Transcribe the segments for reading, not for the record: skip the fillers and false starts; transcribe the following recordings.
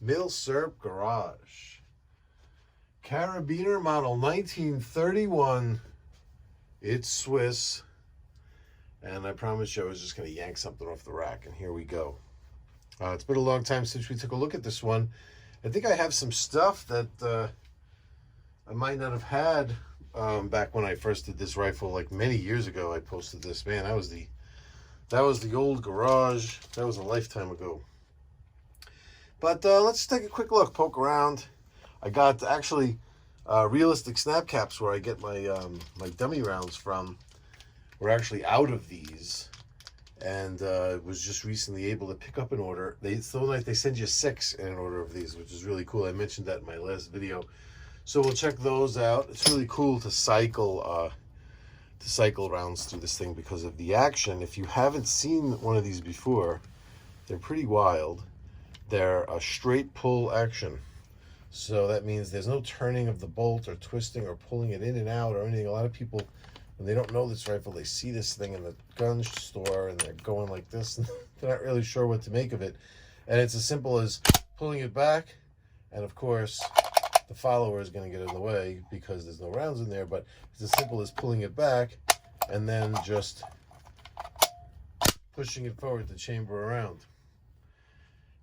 Milsurp Garage. Carabiner model 1931. It's Swiss. And I promised you I was just going to yank something off the rack, and here we go. It's been a long time since we took a look at this one. I think I have some stuff that I might not have had back when I first did this rifle, like many years ago. I posted this. Man, that was the old garage. That was a lifetime ago. But let's take a quick look, poke around. I got actually realistic snap caps where I get my my dummy rounds from. We're actually out of these, and was just recently able to pick up an order. It's so nice. They send you 6 in an order of these, which is really cool. I mentioned that in my last video, so we'll check those out. It's really cool to cycle rounds through this thing because of the action. If you haven't seen one of these before, they're pretty wild. They're a straight pull action, so that means there's no turning of the bolt or twisting or pulling it in and out or anything. A lot of people, when they don't know this rifle, they see this thing in the gun store and they're going like this and they're not really sure what to make of it. And it's as simple as pulling it back, and of course the follower is going to get in the way because there's no rounds in there, but it's as simple as pulling it back and then just pushing it forward to chamber around.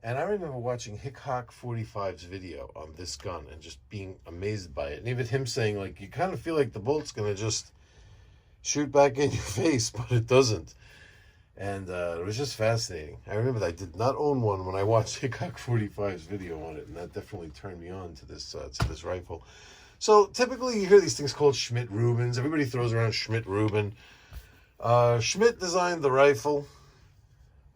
And I remember watching Hickok 45's video on this gun and just being amazed by it. And even him saying, like, you kind of feel like the bolt's going to just shoot back in your face, but it doesn't. And it was just fascinating. I remember that I did not own one when I watched Hickok 45's video on it, and that definitely turned me on to this rifle. So typically you hear these things called Schmidt-Rubens. Everybody throws around Schmidt-Ruben. Schmidt designed the rifle.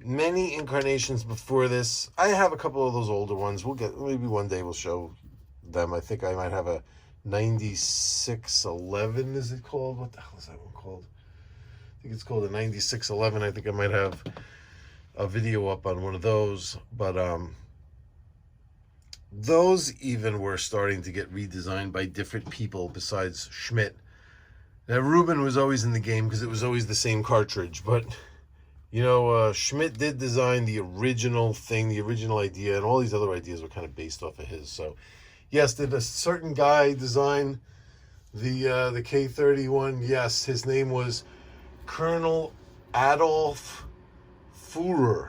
Many incarnations before this. I have a couple of those older ones. We'll get, maybe one day we'll show them. I think I might have a 9611, is it called? What the hell is that one called? I think it's called a 9611. I think I might have a video up on one of those. But those even were starting to get redesigned by different people besides Schmidt. Now, Ruben was always in the game because it was always the same cartridge, but you know, Schmidt did design the original thing, the original idea, and all these other ideas were kind of based off of his. So, yes, did a certain guy design the K31? Yes, his name was Colonel Adolf Führer.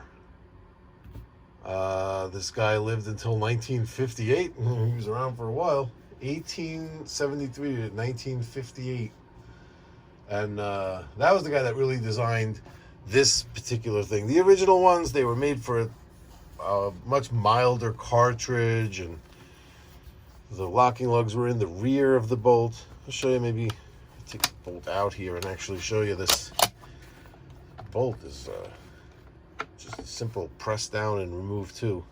This guy lived until 1958. He was around for a while. 1873 to 1958. And that was the guy that really designed this particular thing. The original ones, they were made for a much milder cartridge, and the locking lugs were in the rear of the bolt. I'll show you, maybe take the bolt out here and actually show you this. Bolt is just a simple press down and remove too.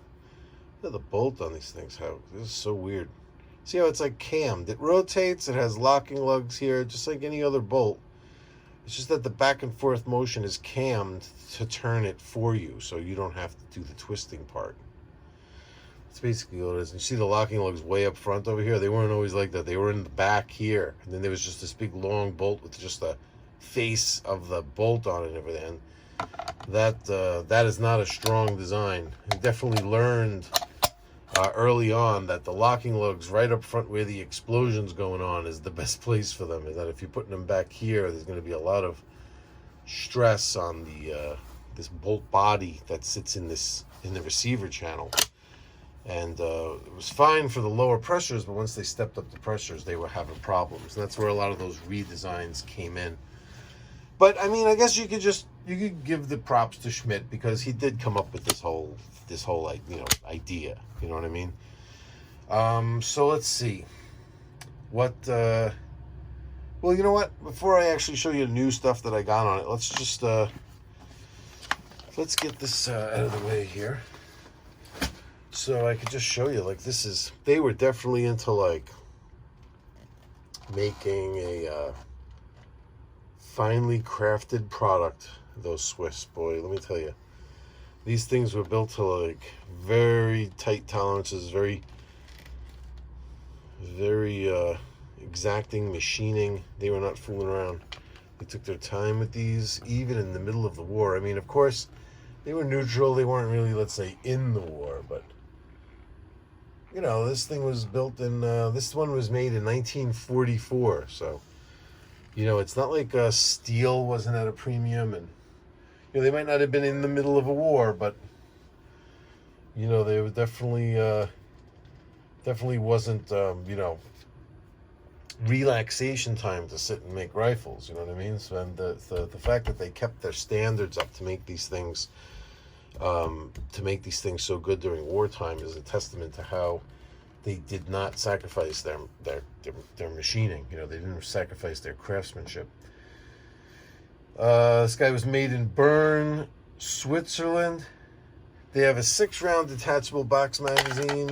Look at the bolt on these things. How this is so weird. See how it's like cammed. It rotates. It has locking lugs here, just like any other bolt. It's just that the back and forth motion is cammed to turn it for you, so you don't have to do the twisting part. That's basically what it is. And you see the locking lugs way up front over here? They weren't always like that. They were in the back here. And then there was just this big long bolt with just the face of the bolt on it and everything. And that is not a strong design. I definitely learned early on that the locking lugs right up front where the explosion's going on is the best place for them, and that if you're putting them back here, there's going to be a lot of stress on the this bolt body that sits in the receiver channel. And it was fine for the lower pressures, but once they stepped up the pressures, they were having problems, and that's where a lot of those redesigns came in. But I mean, I guess you could give the props to Schmidt because he did come up with this whole idea. You know what I mean? So let's see what. Well, you know what? Before I actually show you the new stuff that I got on it, let's just let's get this out of the way here, so I could just show you. Like, this is, they were definitely into like making a finely crafted product. Those Swiss, boy, let me tell you, these things were built to like very tight tolerances, very exacting machining. They were not fooling around. They took their time with these, even in the middle of the war. I mean, of course, they were neutral. They weren't really, let's say, in the war, but you know, this thing was built in, this one was made in 1944. So, you know, it's not like steel wasn't at a premium, and, you know, they might not have been in the middle of a war, but, you know, they were definitely, definitely wasn't, you know, relaxation time to sit and make rifles, you know what I mean? So, and the fact that they kept their standards up to make these things so good during wartime is a testament to how they did not sacrifice their machining. You know, they didn't sacrifice their craftsmanship. This guy was made in Bern, Switzerland. They have a 6-round detachable box magazine.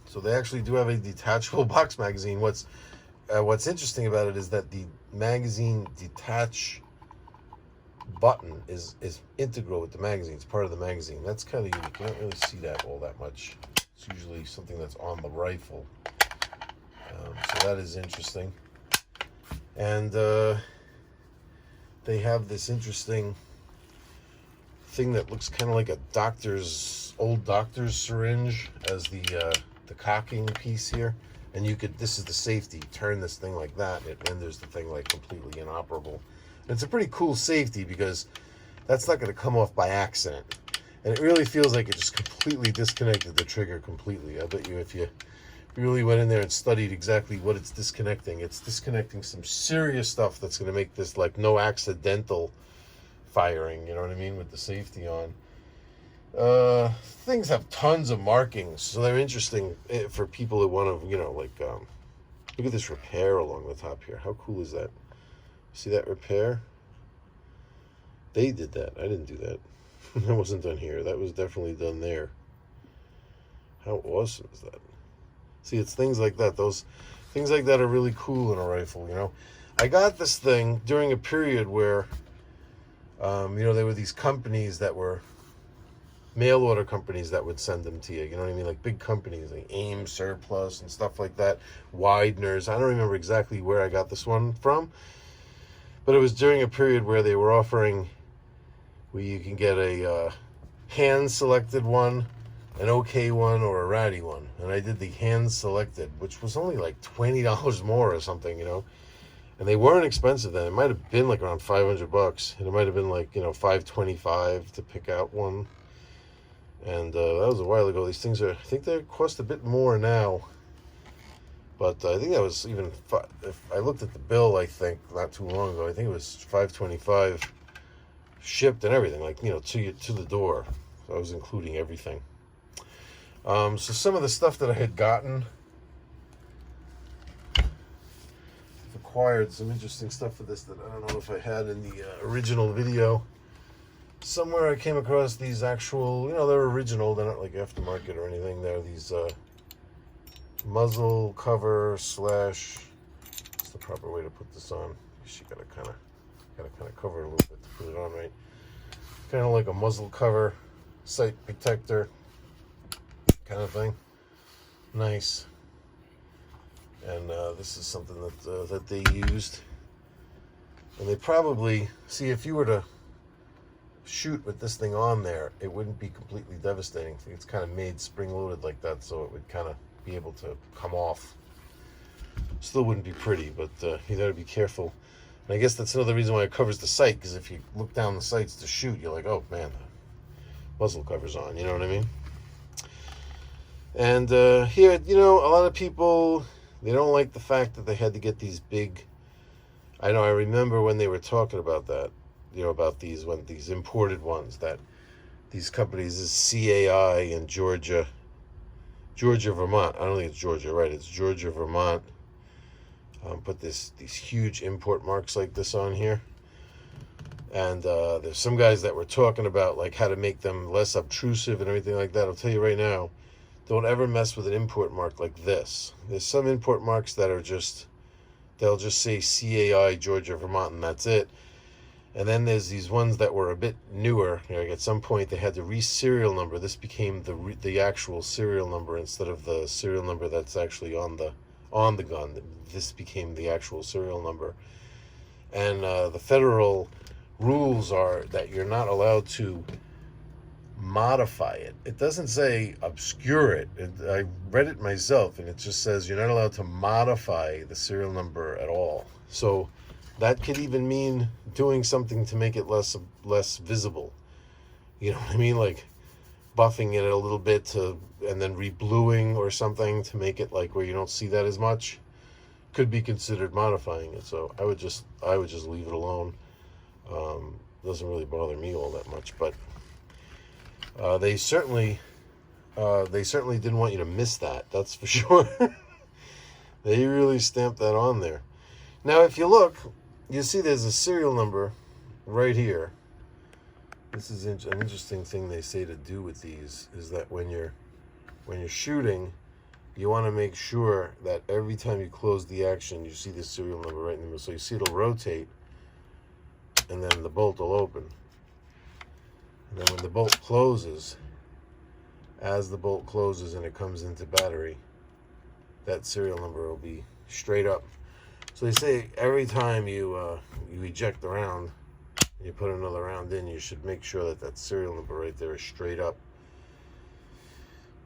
So they actually do have a detachable box magazine. What's interesting about it is that the magazine detach button is integral with the magazine. It's part of the magazine. That's kind of unique. You don't really see that all that much. It's usually something that's on the rifle. So that is interesting. And they have this interesting thing that looks kind of like a old doctor's syringe as the cocking piece here. And you could, this is the safety, turn this thing like that, and it renders the thing like completely inoperable. And it's a pretty cool safety because that's not going to come off by accident. And it really feels like it just completely disconnected the trigger completely. I bet you if you really went in there and studied exactly what it's disconnecting some serious stuff that's going to make this like no accidental firing, you know what I mean, with the safety on. Things have tons of markings, so they're interesting for people that want to, you know, like, look at this repair along the top here. How cool is that? See that repair? They did that. I didn't do that. That wasn't done here. That was definitely done there. How awesome is that? See, it's things like that. Those things like that are really cool in a rifle, you know. I got this thing during a period where, you know, there were these companies that were mail order companies that would send them to you. You know what I mean? Like big companies like AIM, Surplus, and stuff like that. Widener's. I don't remember exactly where I got this one from, but it was during a period where they were offering, where you can get a hand-selected one, an okay one, or a ratty one. And I did the hand-selected, which was only like $20 more or something, you know. And they weren't expensive then. It might have been like around $500, and it might have been like, you know, $525 to pick out one. And that was a while ago. These things I think they cost a bit more now. But I think that was even, if I looked at the bill, I think, not too long ago, I think it was $525 shipped and everything, like, you know, to the door. So I was including everything. So some of the stuff that I had gotten, I've acquired some interesting stuff for this that I don't know if I had in the original video. Somewhere I came across these actual, you know, they're original, they're not like aftermarket or anything. They're these muzzle cover slash, what's the proper way to put this on? You gotta kind of cover it a little bit to put it on right. Kind of like a muzzle cover, sight protector kind of thing. Nice. And this is something that they used. And they probably, see, if you were to shoot with this thing on there, it wouldn't be completely devastating. It's kind of made spring-loaded like that, so it would kind of be able to come off. Still wouldn't be pretty, but you gotta be careful. And I guess that's another reason why it covers the sight, because if you look down the sights to shoot, you're like, oh man, the muzzle cover's on, you know what I mean? And here, you know, a lot of people, they don't like the fact that they had to get these big, I know, I remember when they were talking about that, you know, about these imported ones, that these companies is CAI in Georgia, Vermont. I don't think it's Georgia, right? It's Georgia, Vermont. Put these huge import marks like this on here. And there's some guys that were talking about like how to make them less obtrusive and everything like that. I'll tell you right now, don't ever mess with an import mark like this. There's some import marks that are just, they'll just say CAI, Georgia, Vermont, and that's it. And then there's these ones that were a bit newer. You know, like at some point they had the serial number. This became the actual serial number instead of the serial number that's actually on the gun. This became the actual serial number. And the federal rules are that you're not allowed to modify it. It doesn't say obscure it. I read it myself, and it just says you're not allowed to modify the serial number at all. So that could even mean doing something to make it less visible. You know what I mean? Like buffing it a little bit and then rebluing or something to make it like where you don't see that as much. Could be considered modifying it. So I would just leave it alone. Doesn't really bother me all that much, but they certainly didn't want you to miss that. That's for sure. They really stamped that on there. Now, if you look, you see there's a serial number right here. This is an interesting thing they say to do with these, is that when you're shooting, you want to make sure that every time you close the action, you see the serial number right in the middle. So you see it'll rotate, and then the bolt will open. And then when the bolt closes, as the bolt closes and it comes into battery, that serial number will be straight up. So they say every time you eject the round, and you put another round in, you should make sure that serial number right there is straight up.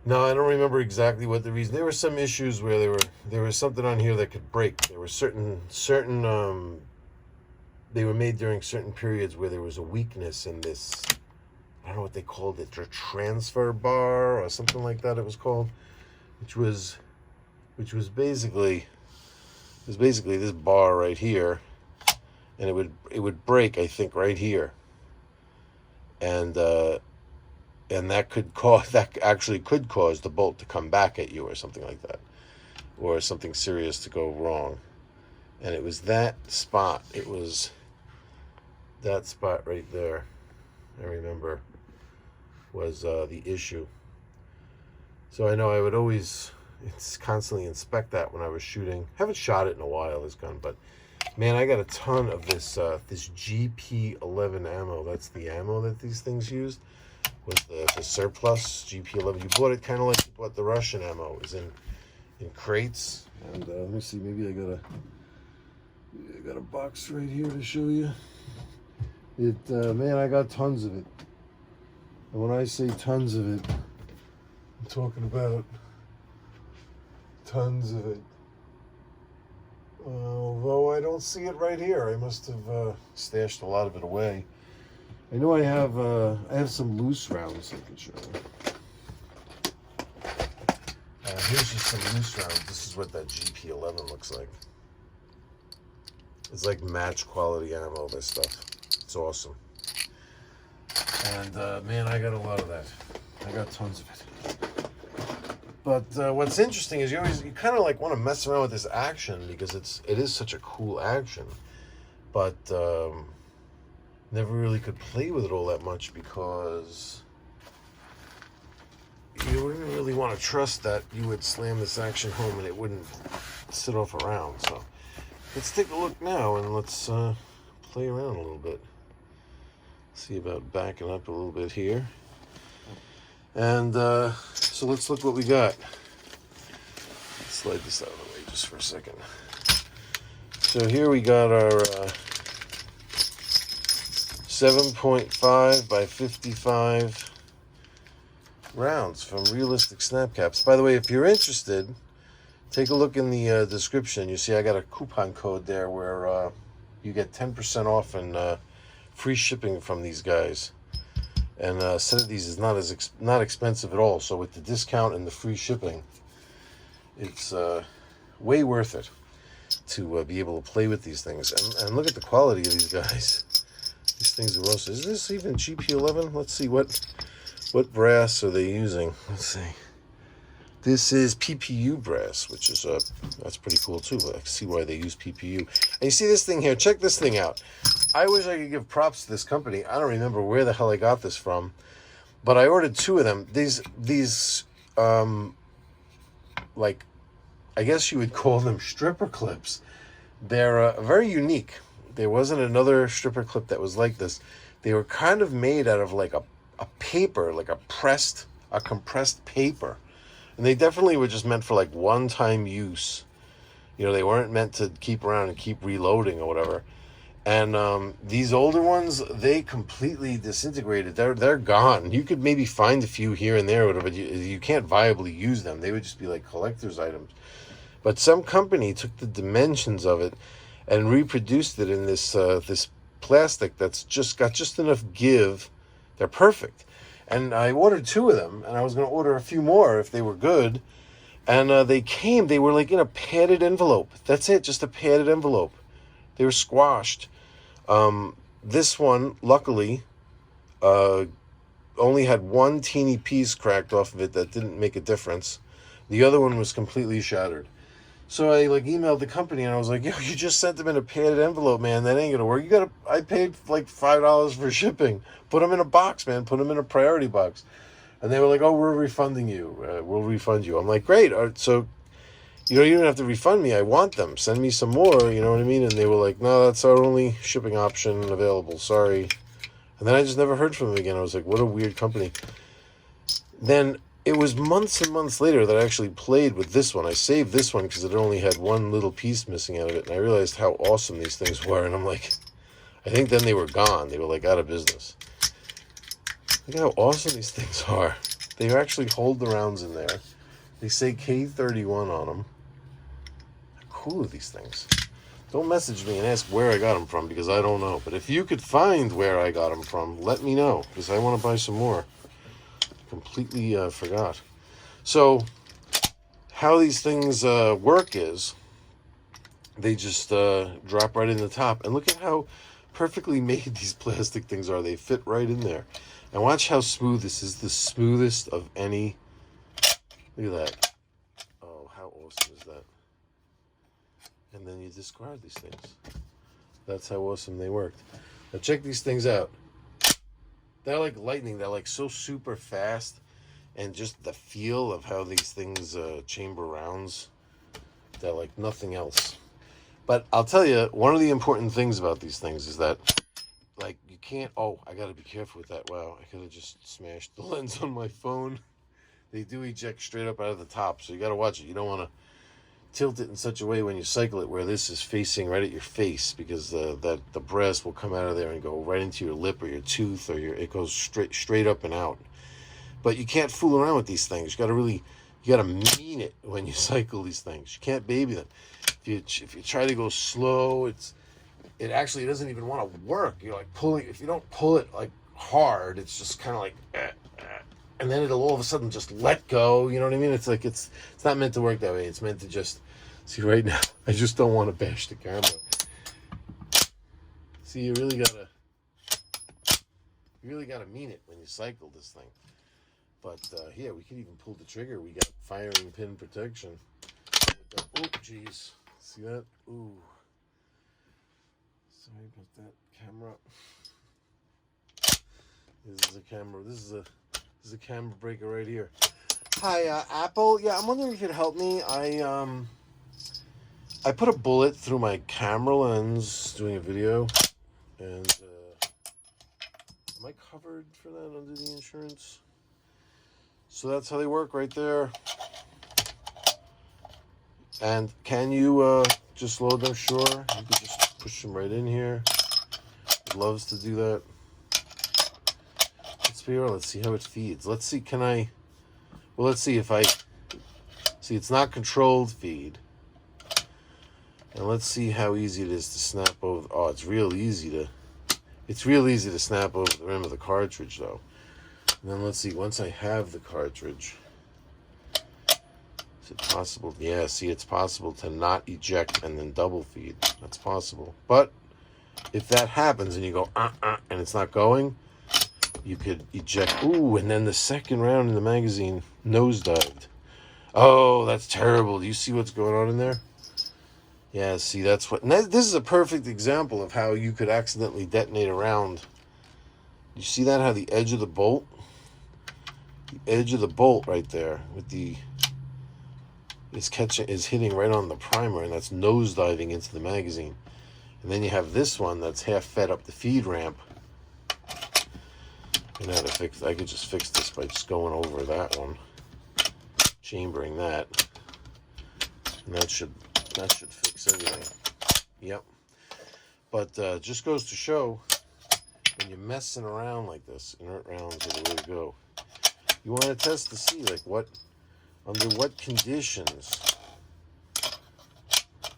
Now, I don't remember exactly what the reason. There were some issues where there was something on here that could break. There were certain they were made during certain periods where there was a weakness in this. I don't know what they called it, the transfer bar or something like that. It was called, which was basically this bar right here, and it would break, I think, right here, and that actually could cause the bolt to come back at you or something like that, or something serious to go wrong. And it was that spot. It was that spot right there, I remember, was the issue. So I know I would always constantly inspect that when I was shooting. Haven't shot it in a while, this gun, but man, I got a ton of this GP11 ammo. That's the ammo that these things used. Was the surplus GP11. You bought it kind of like you bought the Russian ammo. It was in crates. And let me see, maybe I got a box right here to show you. Man, I got tons of it. And when I say tons of it, I'm talking about tons of it. Although I don't see it right here. I must have stashed a lot of it away. I know I have some loose rounds I can show you. Here's just some loose rounds. This is what that GP11 looks like. It's like match quality ammo, this stuff. It's awesome. And man, I got a lot of that. I got tons of it. But what's interesting is you kind of like want to mess around with this action because it is such a cool action, but never really could play with it all that much because you wouldn't really want to trust that you would slam this action home and it wouldn't sit off a round. So let's take a look now and let's play around a little bit. See about backing up a little bit here. And so let's look what we got. Let's slide this out of the way just for a second. So here we got our 7.5 by 55 rounds from Realistic Snap Caps. By the way, if you're interested, take a look in the description. You see I got a coupon code there where you get 10% off and free shipping from these guys. And a set of these is not expensive at all. So with the discount and the free shipping, it's way worth it to be able to play with these things. And look at the quality of these guys. These things are roasted. Is this even GP11? Let's see, what brass are they using? Let's see. This is PPU brass, which is that's pretty cool too. I can see why they use PPU. And you see this thing here. Check this thing out. I wish I could give props to this company. I don't remember where the hell I got this from, but I ordered 2 of them. These like, I guess you would call them stripper clips. They're very unique. There wasn't another stripper clip that was like this. They were kind of made out of like a paper, like a compressed paper. And they definitely were just meant for like one-time use. You know, they weren't meant to keep around and keep reloading or whatever. And these older ones, they completely disintegrated. They're gone. You could maybe find a few here and there, but you can't viably use them. They would just be like collector's items. But some company took the dimensions of it and reproduced it in this this plastic that's just got just enough give. They're perfect. And I ordered 2 of them, and I was going to order a few more if they were good. And they came. They were like in a padded envelope. That's it, just a padded envelope. They were squashed. This one, luckily, only had one teeny piece cracked off of it that didn't make a difference. The other one was completely shattered. So I like emailed the company and I was like, yo, you just sent them in a padded envelope, man. That ain't gonna work. I paid like $5 for shipping. Put them in a box, man. Put them in a priority box. And they were like, oh, we're refunding you. We'll refund you. I'm like, great. So, you don't have to refund me. I want them. Send me some more. You know what I mean? And they were like, no, that's our only shipping option available. Sorry. And then I just never heard from them again. I was like, what a weird company. Then it was months and months later that I actually played with this one. I saved this one because it only had one little piece missing out of it. And I realized how awesome these things were. And I'm like, I think then they were gone. They were like out of business. Look at how awesome these things are. They actually hold the rounds in there. They say K31 on them. How cool are these things? Don't message me and ask where I got them from because I don't know. But if you could find where I got them from, let me know because I want to buy some more. Completely forgot. So how these things work is they just drop right in the top. And look at how perfectly made these plastic things are. They fit right in there. And watch how smooth this is. The smoothest of any. Look at that. Oh, how awesome is that? And then you discard these things. That's how awesome they worked. Now check these things out. They're like lightning. They're like so super fast. And just the feel of how these things chamber rounds. They're like nothing else. But I'll tell you, one of the important things about these things is that like you can't, oh, I gotta be careful with that. Wow, I could have just smashed the lens on my phone. They do eject straight up out of the top, so you gotta watch it. You don't want to tilt it in such a way when you cycle it where this is facing right at your face, because the brass will come out of there and go right into your lip or your tooth, or it goes straight up and out. But you can't fool around with these things. You gotta mean it when you cycle these things. You can't baby them. If you try to go slow, it actually doesn't even want to work. You're like pulling. If you don't pull it like hard, it's just kind of like, and then it'll all of a sudden just let go. You know what I mean? It's like it's not meant to work that way. It's meant to just see. Right now, I just don't want to bash the camera. See, you really gotta mean it when you cycle this thing. But here we can even pull the trigger. We got firing pin protection. Oh, jeez. See that? Ooh. Sorry about that camera. This is a camera breaker right here. Hi, Apple. Yeah, I'm wondering if you could help me. I put a bullet through my camera lens doing a video, and am I covered for that under the insurance? So that's how they work right there. And can you just load them? Sure. You can just push them right in here. It loves to do that. Let's see how it feeds. Let's see, let's see if see, it's not controlled feed. And let's see how easy it is to snap over. Oh, it's real easy to snap over the rim of the cartridge though. And then let's see, once I have the cartridge, is it possible? Yeah, see, it's possible to not eject and then double feed. That's possible. But if that happens and you go, and it's not going, you could eject. Ooh, and then the second round in the magazine nosedived. Oh, that's terrible. Do you see what's going on in there? Yeah, see, that's what. This is a perfect example of how you could accidentally detonate a round. You see that? How the edge of the bolt? The edge of the bolt right there with is hitting right on the primer, and that's nosediving into the magazine. And then you have this one that's half fed up the feed ramp. I could just fix this by just going over that one, chambering that, and that should fix everything. Yep. But just goes to show, when you're messing around like this, inert rounds are the way to go. You want to test to see, like, under what conditions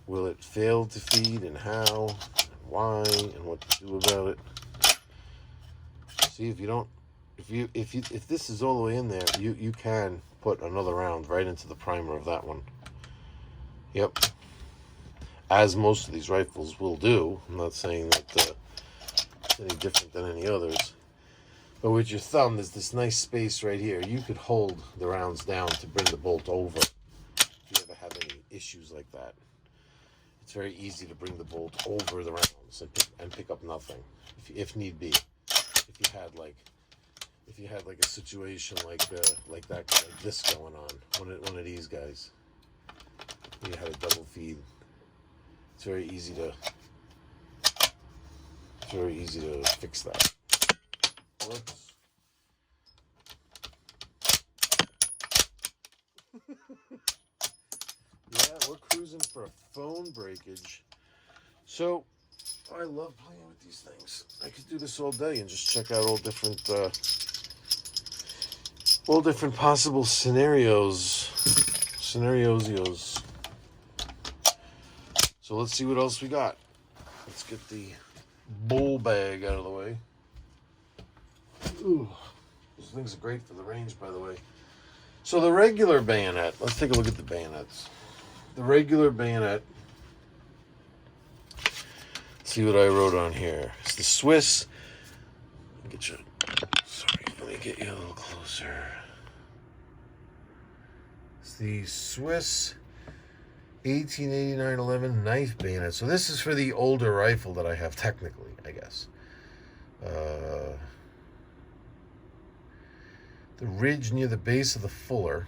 will it fail to feed, and how, and why, and what to do about it. See, if this is all the way in there, you can put another round right into the primer of that one. Yep. As most of these rifles will do. I'm not saying that it's any different than any others. But with your thumb, there's this nice space right here. You could hold the rounds down to bring the bolt over if you ever have any issues like that. It's very easy to bring the bolt over the rounds and pick up nothing, if need be. If you had like a situation like this going on, one of these guys, you had a double feed. It's very easy to fix that. Whoops. Yeah, we're cruising for a phone breakage. So, I love playing with these things. I could do this all day and just check out all different possible scenarios. So let's see what else we got. Let's get the bull bag out of the way. Ooh, those things are great for the range, by the way. So the regular bayonet, let's take a look at the bayonets. The regular bayonet, let's see what I wrote on here. It's the Swiss, let me get you a little closer. It's the Swiss 1889-11 knife bayonet. So this is for the older rifle that I have, technically, I guess. The ridge near the base of the fuller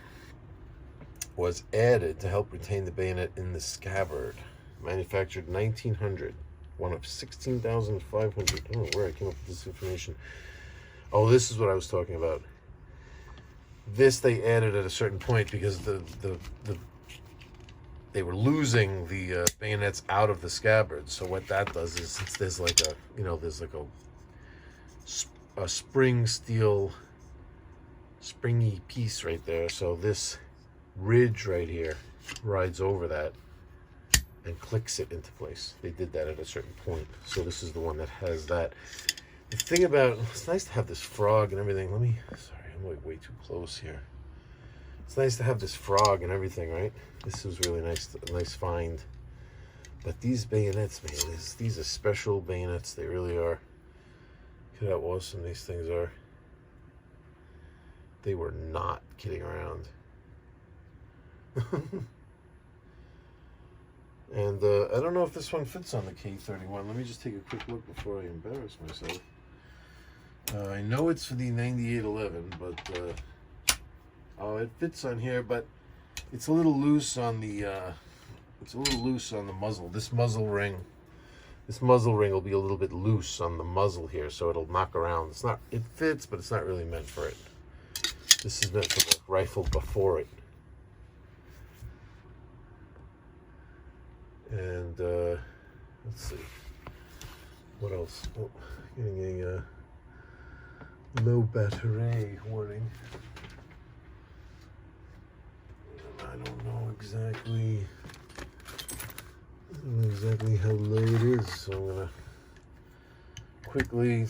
was added to help retain the bayonet in the scabbard. Manufactured 1900. One of 16,500. I don't know where I came up with this information. Oh, this is what I was talking about. This they added at a certain point because they were losing the bayonets out of the scabbard. So what that does is, since there's like a springy piece right there, so this ridge right here rides over that and clicks it into place. They did that at a certain point. So this is the one that has that. The thing about, it's nice to have this frog and everything. Sorry, I'm like way too close here. It's nice to have this frog and everything, right? This was really nice, a nice find. But these bayonets, man, these are special bayonets. They really are. Look at how awesome these things are. They were not kidding around. And I don't know if this one fits on the K31. Let me just take a quick look before I embarrass myself. I know it's for the 9811, but it fits on here, but it's a little loose on the muzzle. This muzzle ring will be a little bit loose on the muzzle here, so it'll knock around. It fits, but it's not really meant for it. This is meant for the rifle before it. And let's see what else. Oh, getting a low battery warning. I don't know exactly how low it is, so I'm gonna quickly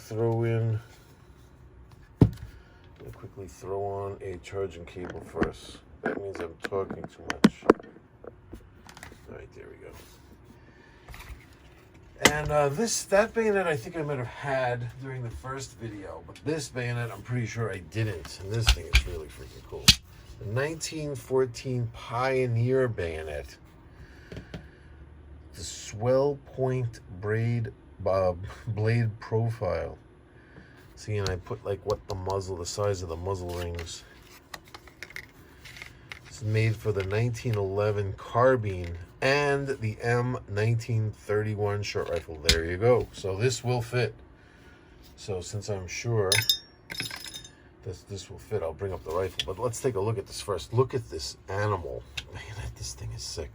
throw on a charging cable first. That means I'm talking too much. All right, there we go. And that bayonet I think I might have had during the first video, but this bayonet I'm pretty sure I didn't. And this thing is really freaking cool. The 1914 Pioneer bayonet. The swell point blade profile. See, and I put like the size of the muzzle rings. It's made for the 1911 carbine and the M1931 short rifle. There you go. So this will fit. So since I'm sure this will fit, I'll bring up the rifle. But let's take a look at this first. Look at this animal. Man, this thing is sick.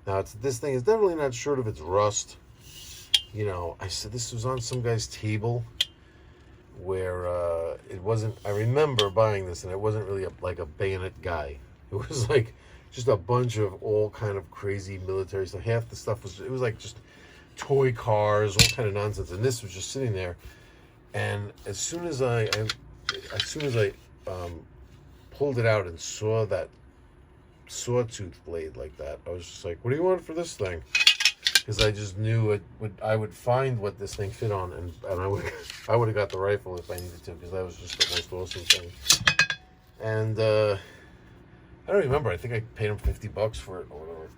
Now this thing is definitely not short of its rust. you know, I said this was on some guy's table where it wasn't, I remember buying this and it wasn't really like a bayonet guy. It was like just a bunch of all kind of crazy military stuff. Half the stuff was, it was like just toy cars, all kind of nonsense. And this was just sitting there. And as soon as I pulled it out and saw that sawtooth blade like that, I was just like, what do you want for this thing? Because I just knew I would find what this thing fit on, and I would have got the rifle if I needed to, because that was just the most awesome thing. And I don't remember. I think I paid him $50 for it or whatever.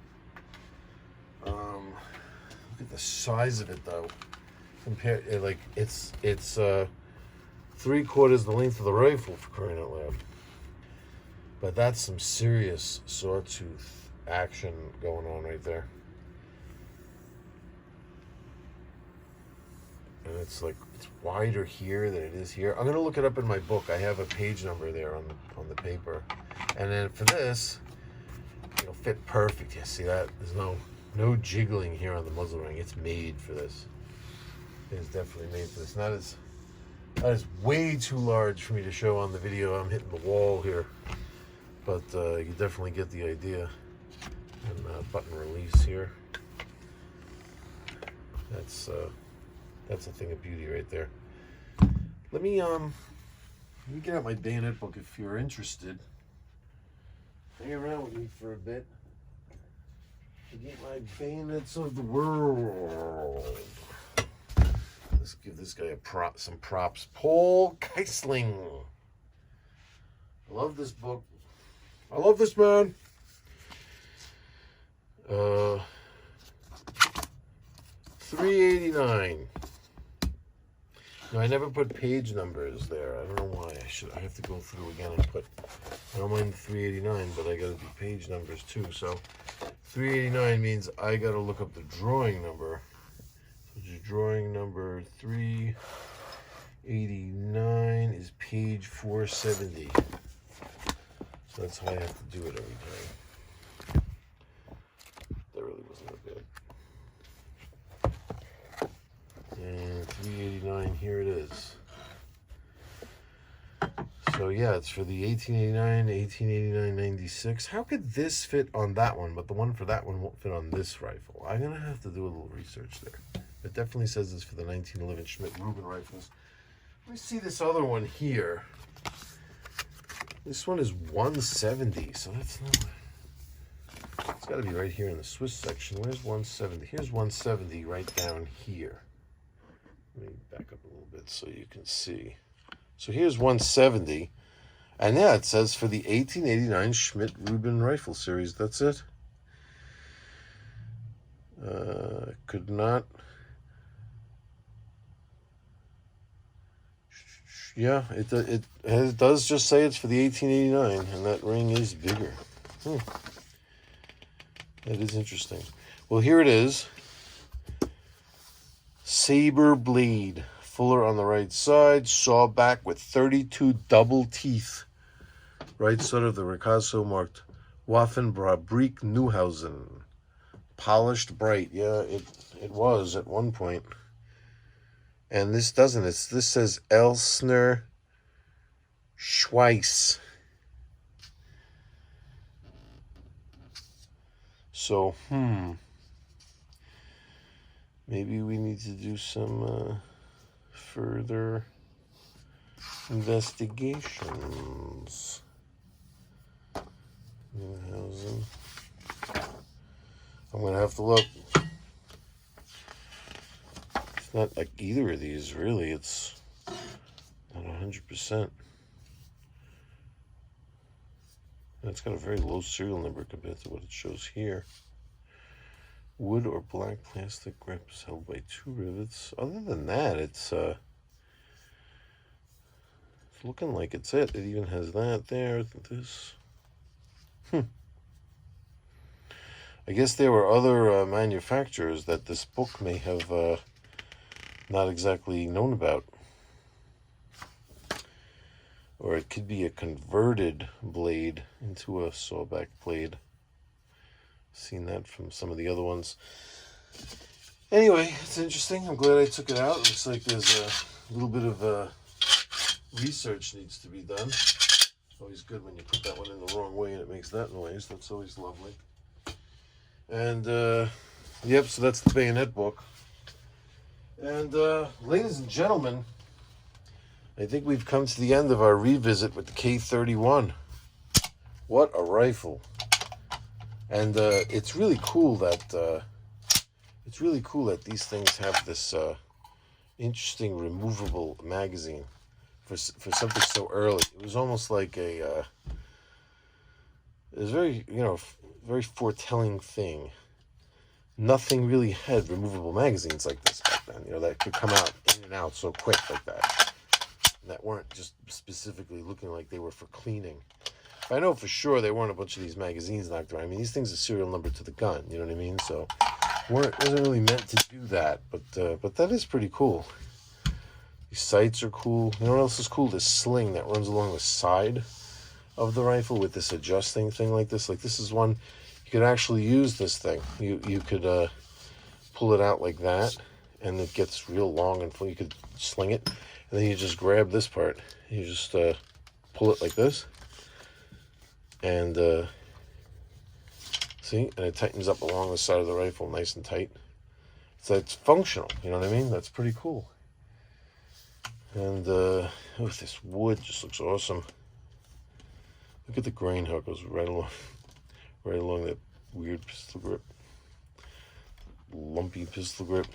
Look at the size of it though. Compare like it's 3/4 the length of the rifle, for crying out loud. But that's some serious sawtooth action going on right there. And it's like, it's wider here than it is here. I'm gonna look it up in my book. I have a page number there on the paper. And then for this, it'll fit perfect. Yeah, see that? There's no jiggling here on the muzzle ring. It's made for this. It is definitely made for this. Not as way too large for me to show on the video. I'm hitting the wall here, but you definitely get the idea. And button release here. That's a thing of beauty right there. Let me get out my bayonet book if you're interested. Hang around with me for a bit. To get my bayonets of the world. Let's give this guy some props. Paul Keisling. I love this book. I love this man. $3.89. No, I never put page numbers there. I don't know why. I have to go through again and put. I don't mind the $3.89, but I got to do page numbers too. So $3.89 means I got to look up the drawing number. So drawing number 389 is page 470. So that's how I have to do it every time. That really wasn't that bad. And 389, here it is. So yeah, it's for the 1889, 1889, 96. How could this fit on that one, but the one for that one won't fit on this rifle? I'm gonna have to do a little research there. It definitely says it's for the 1911 Schmidt-Rubin rifles. Let me see this other one here. This one is 170, so that's not. It's got to be right here in the Swiss section. Where's 170? Here's 170 right down here. Let me back up a little bit so you can see. So here's 170. And yeah, it says for the 1889 Schmidt-Rubin rifle series. That's it. Could not. Yeah, it does just say it's for the 1889, and that ring is bigger. That is interesting. Well, here it is. Saber blade. Fuller on the right side. Saw back with 32 double teeth. Right side of the Ricasso marked Waffenfabrik Neuhausen. Polished bright. Yeah, it was at one point. And this doesn't. This says Elsner Schweiss. So, maybe we need to do some further investigations. Neuhausen. I'm gonna have to look. It's not like either of these, really. It's not 100%. And it's got a very low serial number compared to what it shows here. Wood or black plastic grips held by 2 rivets. Other than that, it's looking like it's it. It even has that there. This. I guess there were other manufacturers that this book may have not exactly known about. Or it could be a converted blade into a sawback blade. Seen that from some of the other ones. Anyway, it's interesting. I'm glad I took it out. It looks like there's a little bit of research needs to be done. Always good when you put that one in the wrong way and it makes that noise. That's always lovely. And yep, so that's the bayonet book. And ladies and gentlemen, I think we've come to the end of our revisit with the K31. What a rifle! And it's really cool that these things have this interesting removable magazine for something so early. It was almost like it was very, very foretelling thing. Nothing really had removable magazines like this back then, that could come out in and out so quick like that. And that weren't just specifically looking like they were for cleaning. I know for sure they weren't a bunch of these magazines knocked around. I mean, these things are serial number to the gun, you know what I mean? So it wasn't really meant to do that, but that is pretty cool. These sights are cool. You know what else is cool? This sling that runs along the side of the rifle with this adjusting thing like this. Like, this is one, you could actually use this thing. You could pull it out like that, and it gets real long and full. You could sling it, and then you just grab this part. You just pull it like this, and see, and it tightens up along the side of the rifle nice and tight. So it's functional, you know what I mean? That's pretty cool. And this wood just looks awesome. Look at the grain how it goes right along that weird pistol grip. Lumpy pistol grip.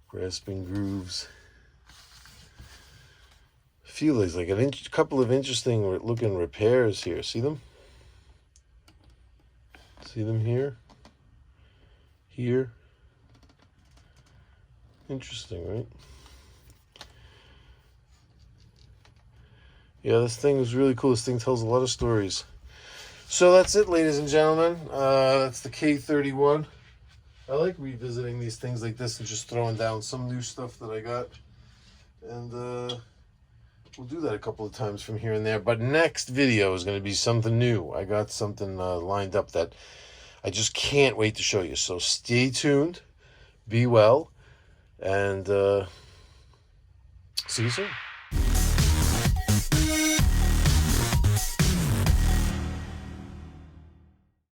Grasping grooves. Feel there's like a couple of interesting looking repairs here. See them? See them here? Here? Interesting, right? Yeah, this thing is really cool. This thing tells a lot of stories. So that's it, ladies and gentlemen. That's the K31. I like revisiting these things like this and just throwing down some new stuff that I got. And we'll do that a couple of times from here and there. But next video is going to be something new. I got something lined up that I just can't wait to show you. So stay tuned. Be well. And see you soon.